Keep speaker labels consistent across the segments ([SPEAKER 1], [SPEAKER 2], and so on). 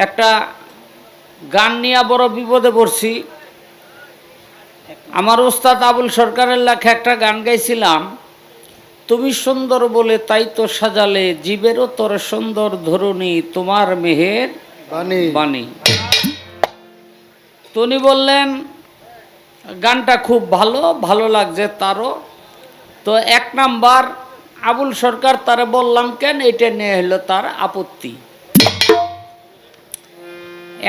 [SPEAKER 1] একটা গান নিয়ে বড় বিপদে পড়ছি। আমার ওস্তাদ আবুল সরকারের লেখা একটা গান গাইছিলাম, তুমি সুন্দর বলে তাই তো সাজালে, জীবেরও তোর সুন্দর ধরুনি, তোমার মেহের বাণী। তো উনি বললেন গানটা খুব ভালো, ভালো লাগছে তারও। তো এক নাম্বার আবুল সরকার তারে বললাম কেন, এটা নিয়ে হলো তার আপত্তি।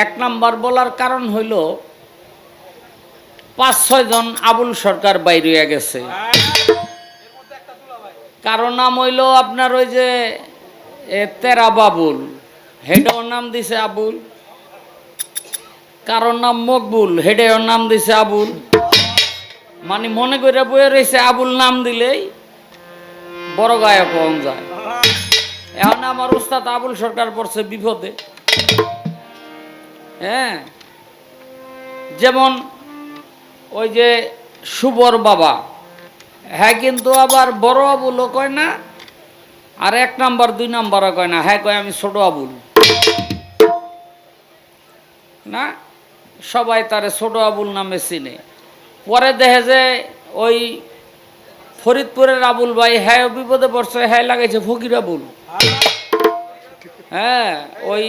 [SPEAKER 1] এক নাম্বার বলার কারণ হইল ৫-৬ জন আবুল সরকার বাইরে হয়ে গেছে। কারো নাম হইল আপনার ওই যে তেরা বাবুল, হেডেও নাম দিছে আবুল। কারোর নাম মকবুল, হেডেও নাম দিছে আবুল। মানে মনে করে বয়ে রয়েছে আবুল নাম দিলেই বড় গায়ক হন যায়। এখন আমার ওস্তাদ আবুল সরকার পড়ছে বিপদে। হ্যাঁ, যেমন ওই যে সুবর বাবা, হ্যাঁ কিন্তু আবার বড় আবুলও কয় না, আর ১ নাম্বার ২ নাম্বারও কয় না, হ্যাঁ কয় আমি ছোট আবুল। না, সবাই তারে ছোট আবুল নামে চিনে। পরে দেখে যে ওই ফরিদপুরের আবুল ভাই, হ্যাঁ বিপদে পড়ছে, হ্যাঁ লাগাইছে ফকির আবুল। হ্যাঁ, ওই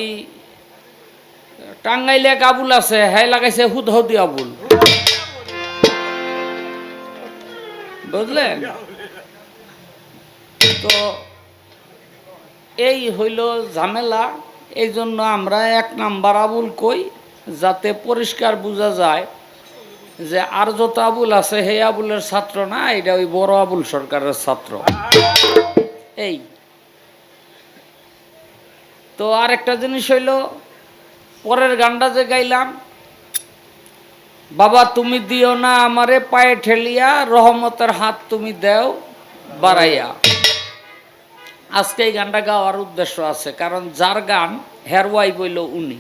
[SPEAKER 1] টাঙ্গাইলে এক আবুল আছে, হ্যাঁ লাগাইছে হুদহুদি আবুল। বুঝলেন? তো এই হইল ঝামেলা। এই জন্য আমরা ১ নাম্বার আবুল কই, যাতে পরিষ্কার বোঝা যায় যে আর যত আবুল আছে হে আবুলের ছাত্র না, এটা ওই বড় আবুল সরকারের ছাত্র। এই তো আর একটা জিনিস হইল, পরের গানটা যে গাইলাম, বাবা তুমি দিও না আমারে পায়ে ঠেলিয়া, রহমতের হাত তুমি দেও বাড়াইয়া। আজকে এই গানটা গাওয়ার উদ্দেশ্য আছে, কারণ যার গান হের ওয়াইফ হইল উনি।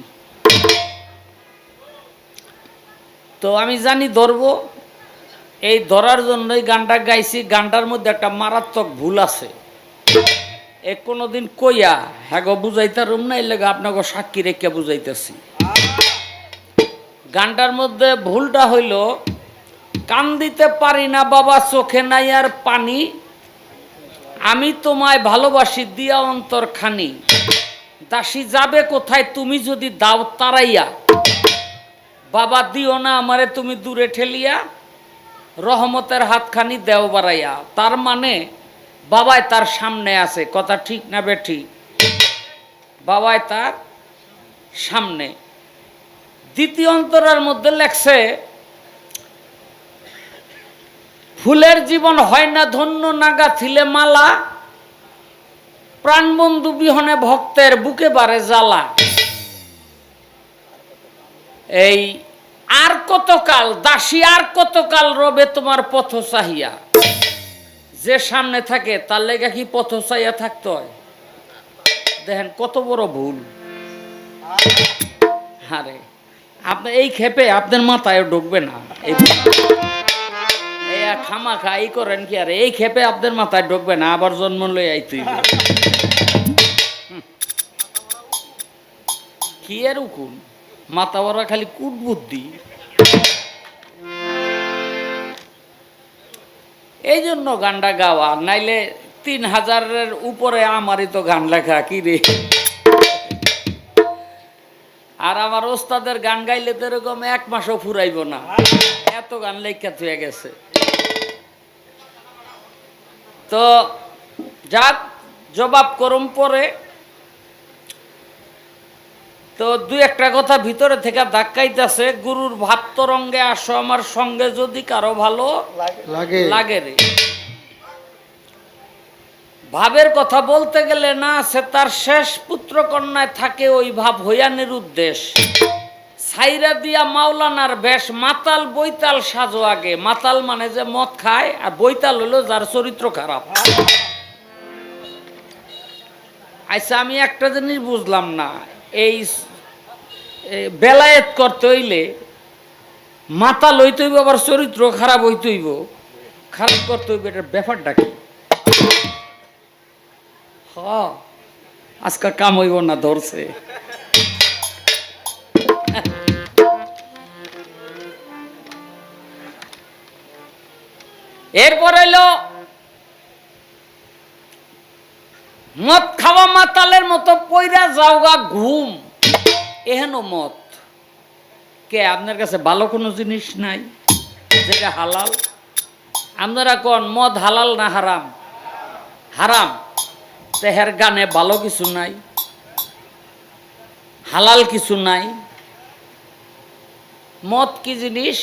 [SPEAKER 1] তো আমি জানি ধরবো, এই ধরার জন্যই গানটা গাইছি। গানটার মধ্যে একটা মারাত্মক ভুল আছে, এ কোনোদিন কইয়া হ্যাঁ গো বুঝাইতারুম না, এর লেগে আপনাকে সাক্ষী রেখে বুঝাইতেছি। গানটার মধ্যে ভুলটা হইল, কান দিতে পারি না বাবা চোখে নাই আর পানি, আমি তোমায় ভালোবাসি দিয়া অন্তর খানি, দাসী যাবে কোথায় তুমি যদি দাও তারাইয়া, বাবা দিও না আমারে তুমি দূরে ঠেলিয়া, রহমতের হাতখানি দেও বাড়াইয়া। তার মানে বাবাই তার সামনে আছে, কথা ঠিক না বেঠিক? বাবাই তার সামনে। দ্বিতীয় অন্তরার মধ্যে লেখছে, ফুলের জীবন হয় না ধন্য নাগা থিলে মালা, প্রাণবন্ধু বিহনে ভক্তের বুকে বারে জ্বালা। এই আর কতকাল দাসী, আর কতকাল রবে তোমার পথ চাহিয়া। যে সামনে থাকে তার লেগে কি পথ চাহিয়া থাকতে হয়? দেখেন কত বড় ভুল। আরে আপনি এই ক্ষেপে আপনার মাথায় ঢুকবে না, এই খামা খাই করেন কি? আরে এই ক্ষেপে আপনার মাথায় ঢুকবে না, আবার জন্ম লই আইতে কি আর উকুন মাথা বড়া খালি কুট বুদ্ধি। এই জন্য গানটা গাওয়া, নাইলে ৩,০০০-এর উপরে আমারই তো গান লেখা কি রে। আর আমার ওস্তাদের গান গাইলে তো এরকম ১ মাসও ফুরাইব না, এত গান লেখা থুয়ে গেছে। তো যাক, জবাব করুম পরে। তো ২-১টা কথা ভিতরে থেকে ধাক্কাইতেছে। গুরুর ভাব তরঙ্গে আসো আমার সঙ্গে, যদি কারো ভালো লাগে রে। ভাবের কথা বলতে গেলে না আছে তার শেষ পুত্র কন্যায় থাকে ওই ভাব হইয়া নিরুদ্দেশ, সাইরা দিয়া মাওলানার বেশ, মাতাল বৈতাল সাজো আগে। মাতাল মানে যে মদ খায়, আর বৈতাল হলো যার চরিত্র খারাপ। আচ্ছা, আমি একটা জিনিস বুঝলাম না, এই বেলায়েত করতে হইলে মাতাল হইতে হইব, আবার চরিত্র খারাপ হইতে হইব, খারাপ করতে হইব, এটার ব্যাপারটা কি? আজকাল কাম হইব না, ধরছে। এরপর এলো মদ খাওয়া মাতালের মতো পইরা যাওগা ঘুম, এহেন মদ। কে আপনার কাছে ভালো কোনো জিনিস নাই যেটা হালাল? আপনারা কোন মদ হালাল না হারাম? হারাম। তেহের গানে ভালো কিছু নাই, হালাল কিছু নাই। মদ কি জিনিস?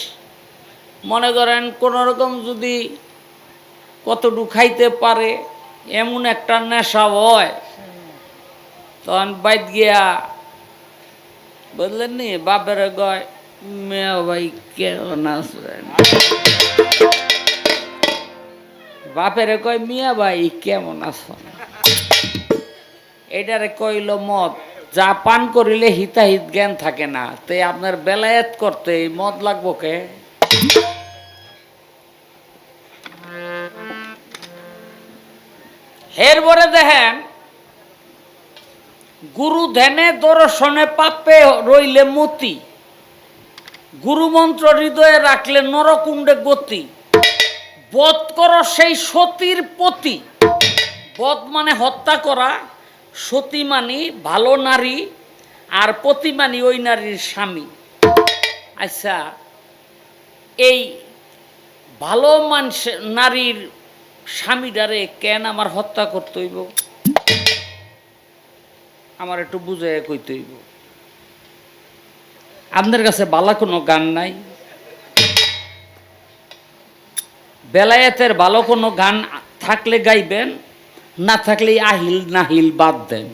[SPEAKER 1] মনে করেন কোন রকম যদি কতটুকু খাইতে পারে এমন একটা নেশা হয়, তখন বাইত গিয়া বুঝলেন নি বাপের গয় মেয়া ভাই কেমন আছেন, বাপের কয় মিয়া ভাই কেমন আছেন, এটারে কইল মদ। যা পান করিলে হিতাহিত জ্ঞান থাকে না, তো আপনার বেলায়েত করতে মদ লাগবো কে? এরপরে দেখেন গুরু ধ্যানে দর্শনে পাপে রইলে মতি, গুরু মন্ত্র হৃদয়ে রাখলে নরকুণ্ডে গতি, বধ কর সেই সতীর পতি। বধ মানে হত্যা করা, সতী মানি ভালো নারী, আর পতি মানি ওই নারীর স্বামী। আচ্ছা, এই ভালো মানুষ নারীর স্বামীটারে কেন আমার হত্যা করতে হইব? আমার একটু বুঝে কইতে হইব। আপনার কাছে বালা কোনো গান নাই? বেলায়েতের ভালো কোনো গান থাকলে গাইবেন, না থাকলে আহিল নাহিল বাদ দেন।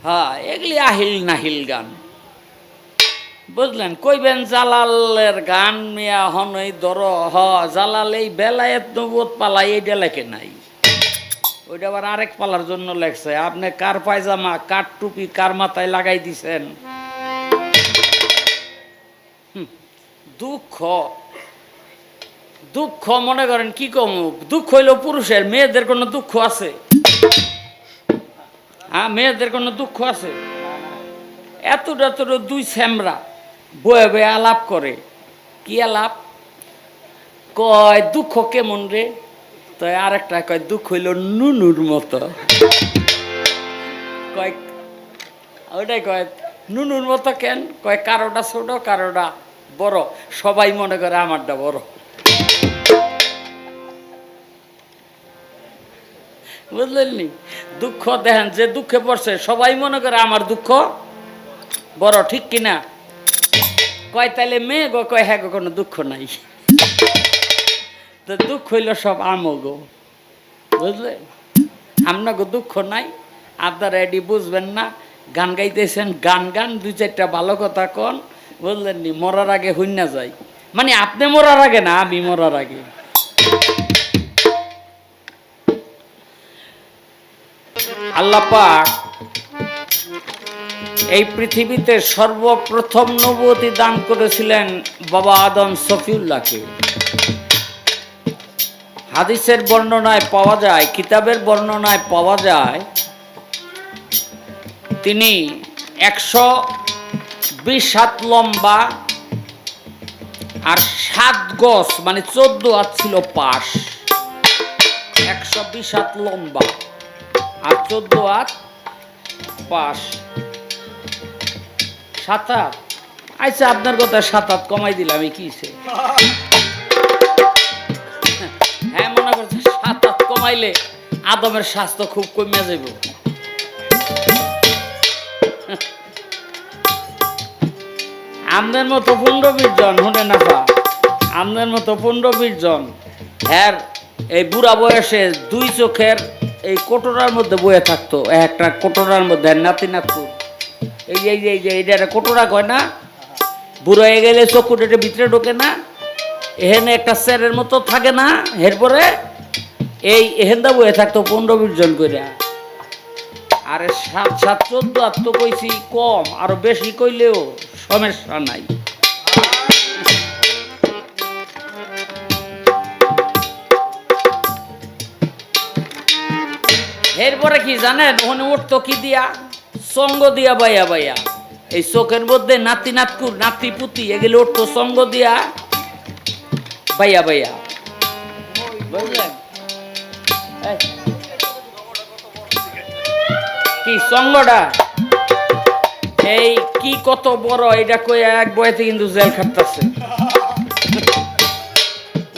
[SPEAKER 1] হ্যাঁ, এগুলি আহিল নাহিল গান, বুঝলেন? কইবেন জালালের গান মিয়া হনই ধর, হ জালাল এই বেলায়েত নবুয়ত পালাই এইটা লেখে নাই, ওইটা আবার আরেক পালার জন্য লেখছে। আপনি কার পায়জামা কার টুপি কার মাথায় লাগাই দিছেন। দুঃখ দুঃখ মনে করেন কি কম, দুঃখ হইল পুরুষের, মেয়েদের কোনো দুঃখ আছে? হ্যাঁ, মেয়েদের কোনো দুঃখ আছে? এতটা তো দুই শ্যামরা বয়ে বয়ে আলাপ করে। কি আলাপ? কয় দুঃখ কেমন রে, তো আরেকটা কয় দুঃখ হইল নুনুর মতো। কয় ওইটাই কয় নুনুর মতো কেন? কয় কারোটা ছোট কারোটা বড়, সবাই মনে করে আমারটা বড়। বুঝলেন নি? দুঃখ দেখেন, যে দুঃখে পড়ছে সবাই মনে করে আমার দুঃখ বড়, ঠিক কিনা? কয় তাইলে মেয়ে গো, কয় হ্যাঁ গো কোনো দুঃখ নাই। তো দুঃখ হইল সব আমগো, বুঝলেন? আপনাকে দুঃখ নাই, আপনারা এটি বুঝবেন না। গান গাইতেছেন, গান গান দুই চারটা ভালো কথা কন, বুঝলেন নি? মরার আগে হইনা যায়, মানে আপনি মরার আগে না, আমি মরার আগে। আল্লাহ পাক এই পৃথিবীতে সর্বপ্রথম নবুয়তি দান করেছিলেন বাবা আদম সফিউল্লাহকে। হাদিসের বর্ণনায় পাওয়া যায়, কিতাবের বর্ণনায় পাওয়া যায়, তিনি 120 হাত লম্বা আর 7 গজ মানে 14 হাত ছিল পাশ। 120 হাত লম্বা আর 14 হাত পাশ। 7 হাত। আচ্ছা, আপনার কথা 7 হাত কমাই দিলাম, আমি কিসে? হ্যাঁ, মনে করছে 7 হাত কমাইলে আদমের স্বাস্থ্য খুব কমে যাব। আমাদের মতো 15-20 জন শুনে না, আমাদের মতো 15-20 জন হ্যাঁ এই বুড়া বয়সে 2 চোখের এই কোটরার মধ্যে বয়ে থাকতো, একটা কোটরার মধ্যে নাতি নাতু, এই যে এই যে এইটা কোটরা কয় না, বুড়ো হয়ে গেলে চক্ষুটা ভিতরে ঢোকে না, এখানে একটা স্যারের মতো থাকে না, এরপরে এই এহেন্দা বয়ে থাকতো 15-20 জন করে। আরে 7-7 14 আর তো কইছি কম, আরো বেশি কইলেও সমস্যা নাই। এরপরে কি জানেন, ওখানে উঠতো কি দিয়া? সঙ্গ দিয়া, বাইয়া বাইয়া এই চোখের মধ্যে নাতি নাতকুর নাতি পুতি এগুলো উঠতো সঙ্গ দিয়া, ভাইয়া ভাইয়া বুঝলেন? কি সঙ্গটা এই কি কত বড় এটা কই এক বইতে কিন্তু জেল খাটতেছে।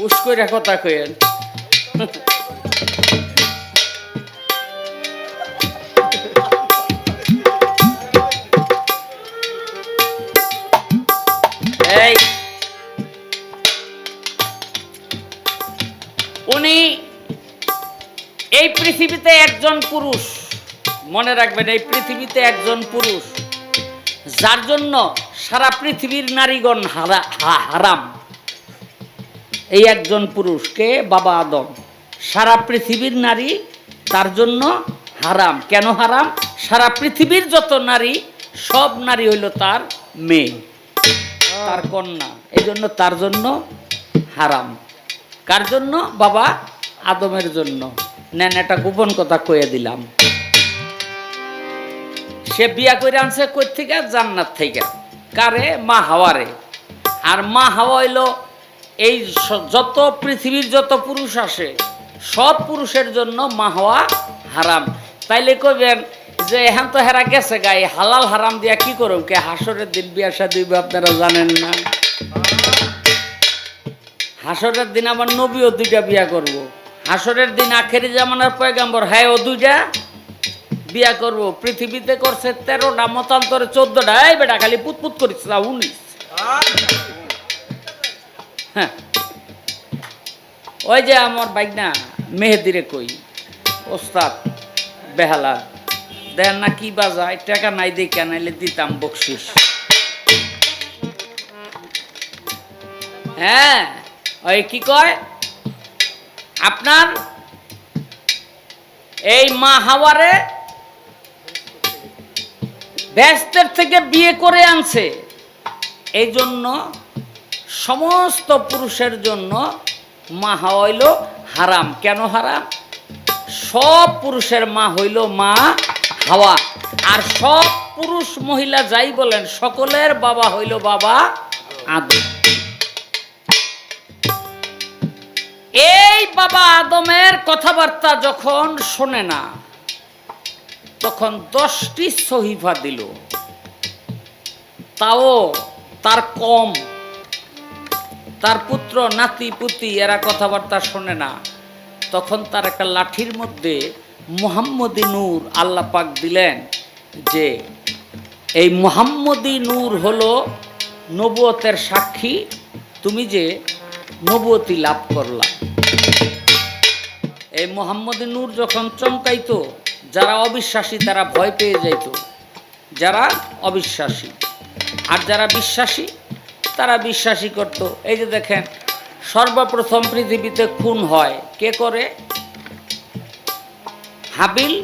[SPEAKER 1] উস কইরা কথা কইেন। এই উনি এই পৃথিবীতে একজন পুরুষ, মনে রাখবেন এই পৃথিবীতে একজন পুরুষ যার জন্য সারা পৃথিবীর নারীগণ হারাম। এই একজন পুরুষকে বাবা আদম, সারা পৃথিবীর নারী তার জন্য হারাম। কেন হারাম? সারা পৃথিবীর যত নারী সব নারী হইল তার মেয়ে, তার কন্যা, এই জন্য তার জন্য হারাম। কার জন্য? বাবা আদমের জন্য। নেন একটা গোপন কথা কয়ে দিলাম। সে বিয়া করে আনছে কই থেকে? জান্নাত থেকে। কারে? মা হাওয়ারে। আর মা হাওয়া হইল এই যত পৃথিবীর যত পুরুষ আসে সব পুরুষের জন্য মা হাওয়া হারাম। তাইলে কইবেন যে এখন তো হেরা গেছে গায়ে হালাল হারাম দিয়া কি করব? কে হাসরের দিন বিয়া শাদী আপনারা জানেন না? হাসরের দিন আমার নবীও দুইটা বিয়া করব। হাসরের দিন আখেরি জামানার পয়গাম্বর হ্যাঁ ও দুইটা বিয়া করব। পৃথিবীতে করছে 13টা, মতান্তরে 14টা। এই বেটা খালি পুতপুত করিস না 19। হ্যাঁ ওই যে আমার বাইক না মেহেদিরে কই ওস্তাদ বেহালা দেন না কি বাজায়, টাকা নাই দেখে নাইলে দিতাম বকশিস। হ্যাঁ ওই কি কয় আপনার এই মা হাওয়ারে ব্যস্তের থেকে বিয়ে করে আনছে। এই জন্য সমস্ত পুরুষের জন্য মা হাওয়া হইল হারাম। কেন হারাম? সব পুরুষের মা হইল মা হাওয়া। আর সব পুরুষ মহিলা যাই বলেন সকলের বাবা হইল বাবা আদম। এই বাবা আদমের কথাবার্তা যখন শোনে না তখন 10টি সহিফা দিল, তাও তার কম। তার পুত্র নাতি পুতি এরা কথাবার্তা শোনে না, তখন তার একটা লাঠির মধ্যে মুহাম্মদী নূর আল্লাহ পাক দিলেন যে এই মুহাম্মদী নূর হলো নবুয়তের সাক্ষী, তুমি যে নবুয়তি লাভ করলা। এই মুহাম্মদী নূর যখন চমকাইতো যারা অবিশ্বাসী তারা ভয় পেয়ে যাইত, যারা অবিশ্বাসী। আর যারা বিশ্বাসী তারা বিশ্বাসী করত। এই যে দেখেন সর্বপ্রথম পৃথিবীতে খুন হয় কে করে? হাবিল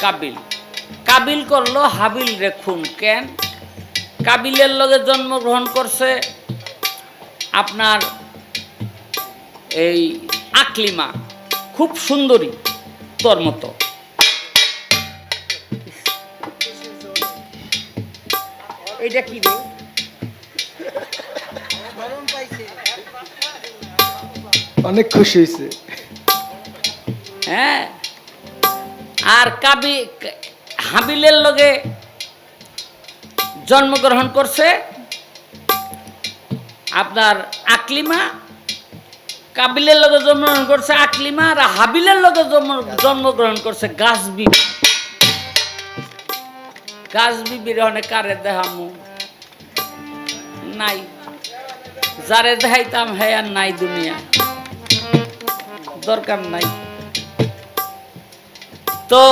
[SPEAKER 1] কাবিল। কাবিল করলো হাবিল রে খুন। কেন? কাবিলের লগে জন্মগ্রহণ করছে আপনার এই আকলিমা, খুব সুন্দরী তোর মতো। এইটা কি রে?
[SPEAKER 2] অনেক খুশি হয়েছে।
[SPEAKER 1] হ্যাঁ আর হাবিলের লগে জন্মগ্রহণ করছে আপনার আকলিমা। কাবিলের লগে জন্মগ্রহণ করছে আকলিমা, আর হাবিলের লগে জন্মগ্রহণ করছে গাছবিবি। গাছবিবির অনেক কারে দেখামু নাই, যারে দেখাইতাম হ্যাঁ আর নাই, দুনিয়া দরকার নাই। তো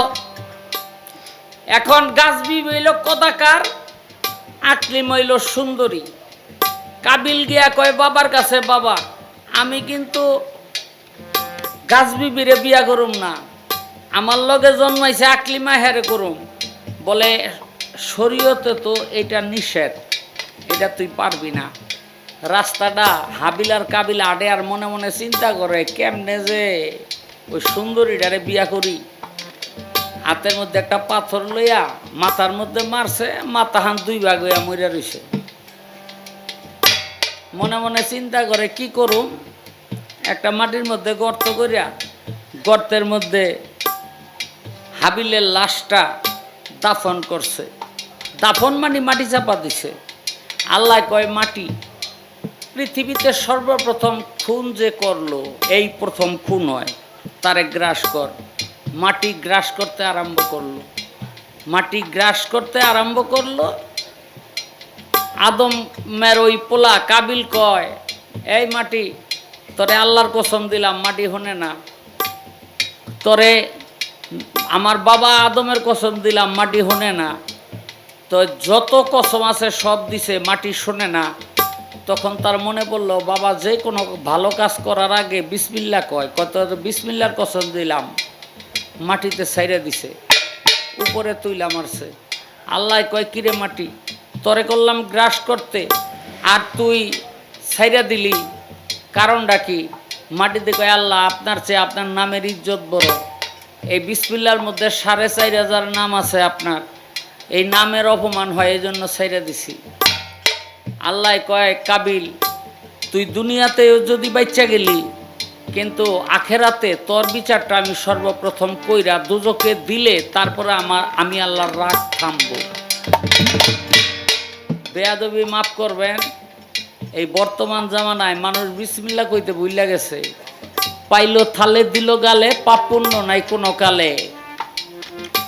[SPEAKER 1] এখন গাছবিবি হইল কদাকার, আকলিম হইল সুন্দরী। কাবিল গিয়া কয় বাবার কাছে, বাবা আমি কিন্তু গাছবিবিরে বিয়া করুম না, আমার লগে জন্মাইছে আকলিমা হেরে করুম। বলে শরীয়তে তো এটা নিষেধ, এটা তুই পারবি না। রাস্তাটা হাবিল আর কাবিল আডে আর মনে মনে চিন্তা করে কেমনে যে ওই সুন্দরীটারে বিয়া করি। হাতের মধ্যে একটা পাথর লইয়া মাথার মধ্যে মারছে, মাথা হান 2 ভাগ হইয়া মরিয়া রইছে। মনে মনে চিন্তা করে কি করুম, একটা মাটির মধ্যে গর্ত করিয়া গর্তের মধ্যে হাবিলের লাশটা দাফন করছে। দাফন মানে মাটি চাপা দিছে। আল্লাহ কয় মাটি, পৃথিবীতে সর্বপ্রথম খুন যে করলো এই প্রথম খুন হয়, তারে গ্রাস কর। মাটি গ্রাস করতে আরম্ভ করলো, মাটি গ্রাস করতে আরম্ভ করলো। আদমের ওই পোলা কাবিল কয়, এই মাটি, তোরে আল্লাহর কসম দিলাম মাটি হনে না, তোরে আমার বাবা আদমের কসম দিলাম মাটি হনে না, তো যত কসম আছে সব দিছে, মাটি শোনে না। তখন তার মনে পড়লো, বাবা যে কোনো ভালো কাজ করার আগে বিসমিল্লাহ কয়, কত বিসমিল্লার কসম দিলাম, মাটিতে ছাইরা দিছে, উপরে তুইলা মারছে। আল্লাহ কয়, কিরে মাটি, তরে করলাম গ্রাস করতে আর তুই ছাইরা দিলি, কারণটা কি? মাটিতে কয়, আল্লাহ আপনার চেয়ে আপনার নামের ইজ্জত বড়, এই বিসমিল্লার মধ্যে ৪,৫০০ নাম আছে আপনার, এই নামের অপমান হয়, এই জন্য ছাইরা দিছি। আল্লাহ কয়, কাবিল, তুই দুনিয়াতেও যদি বাচ্চা গেলি, কিন্তু আখেরাতে তোর বিচারটা আমি সর্বপ্রথম কইরা দুজকে দিলে তারপরে আমি আল্লাহর রাগ থামবো। বেয়াদবি মাফ করবেন, এই বর্তমান জামানায় মানুষ বিসমিল্লাহ কইতে ভুইলা গেছে। পাইলো থালে দিল গালে, পাপ পুণ্য নাই কোনো কালে।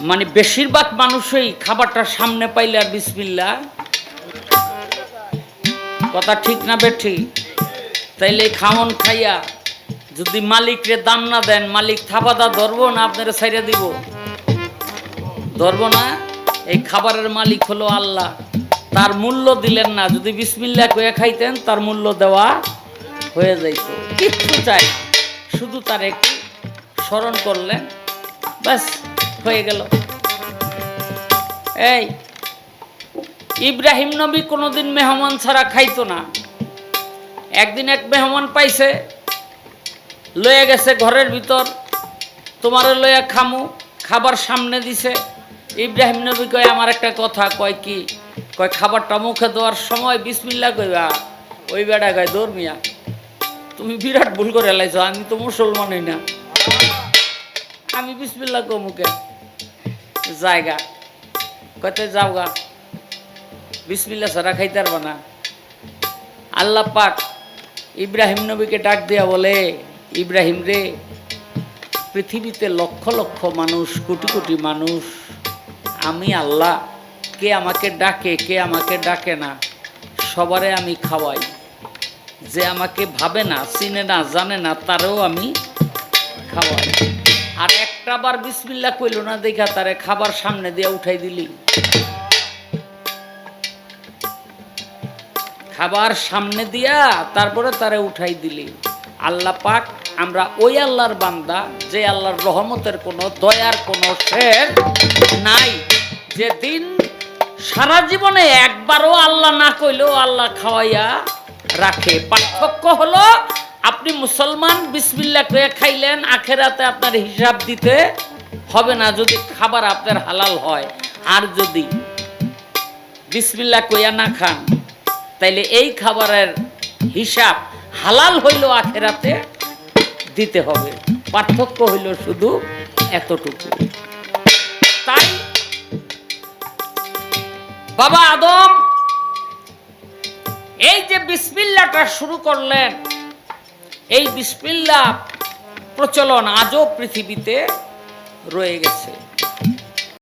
[SPEAKER 1] মানে বেশিরভাগ মানুষই খাবারটা সামনে পাইলে আর বিসমিল্লাহ, কথা ঠিক না বেঠিক? তাইলে খাওন খাইয়া যদি মালিকরে দাম না দেন, মালিক থাবাদা ধরবো না আপনারা ছাইড়া দিব? ধরবো না? এই খাবারের মালিক হলো আল্লাহ, তার মূল্য দিলেন না। যদি বিসমিল্লাহ কয়ে খাইতেন তার মূল্য দেওয়া হয়ে যাইত। কিচ্ছু চাই না, শুধু তার একটু স্মরণ করলেন, ব্যাস হয়ে গেল। এই ইব্রাহিম নবী কোনোদিন মেহমান ছাড়া খাইতো না। একদিন এক মেহমান পাইছে, লয়ে গেছে ঘরের ভিতর, তোমারে লইয়া খামু, খাবার সামনে দিছে। ইব্রাহিম নবী কয়, আমার একটা কথা। কয় কি? কয় খাবারটা মুখে দেওয়ার সময় বিসমিল্লাহ কইবা। ওই বেটা কয়, দৌড় মিয়া, তুমি বিরাট ভুল করে লাইছো, আমি তো মুসলমানই না, আমি বিসমিল্লাহ কো মুখে জায়গা। কয়তে যাও গা, বিসমিল্লাহ ছাড়া খাইতে পারবা না। আল্লাহ পাক ইব্রাহিম নবীকে ডাক দিয়া বলে, ইব্রাহিম রে, পৃথিবীতে লক্ষ লক্ষ মানুষ, কোটি কোটি মানুষ, আমি আল্লাহ, কে আমাকে ডাকে কে আমাকে ডাকে না, সবারে আমি খাওয়াই। যে আমাকে ভাবে না, চিনে না, জানে না, তারেও আমি খাওয়াই। আর একটা বার বিসমিল্লাহ কইল না দেখা তারে খাবার সামনে দিয়ে উঠাই দিলি। খাবার সামনে দিয়া তারপরে তারে উঠাই দিলি। আল্লাহ পাক, আমরা ওই আল্লাহর বান্দা যে আল্লাহর রহমতের কোনো, দয়ার কোনো শেষ নাই, যে দিন সারা জীবনে একবারও আল্লাহ না কইলেও আল্লাহ খাওয়াইয়া রাখে। পার্থক্য হলো, আপনি মুসলমান, বিসমিল্লাহ কয়ে খাইলেন, আখেরাতে আপনার হিসাব দিতে হবে না যদি খাবার আপনার হালাল হয়। আর যদি বিসমিল্লাহ কইয়া না খান, তাইলে এই খাবারের হিসাব হালাল হইল আখেরাতে দিতে হবে। পার্থক্য হইল শুধু এতটুকু। তাই বাবা আদম এই যে বিসমিল্লাহটা শুরু করলেন, এই বিসমিল্লাহ প্রচলন আজও পৃথিবীতে রয়ে গেছে।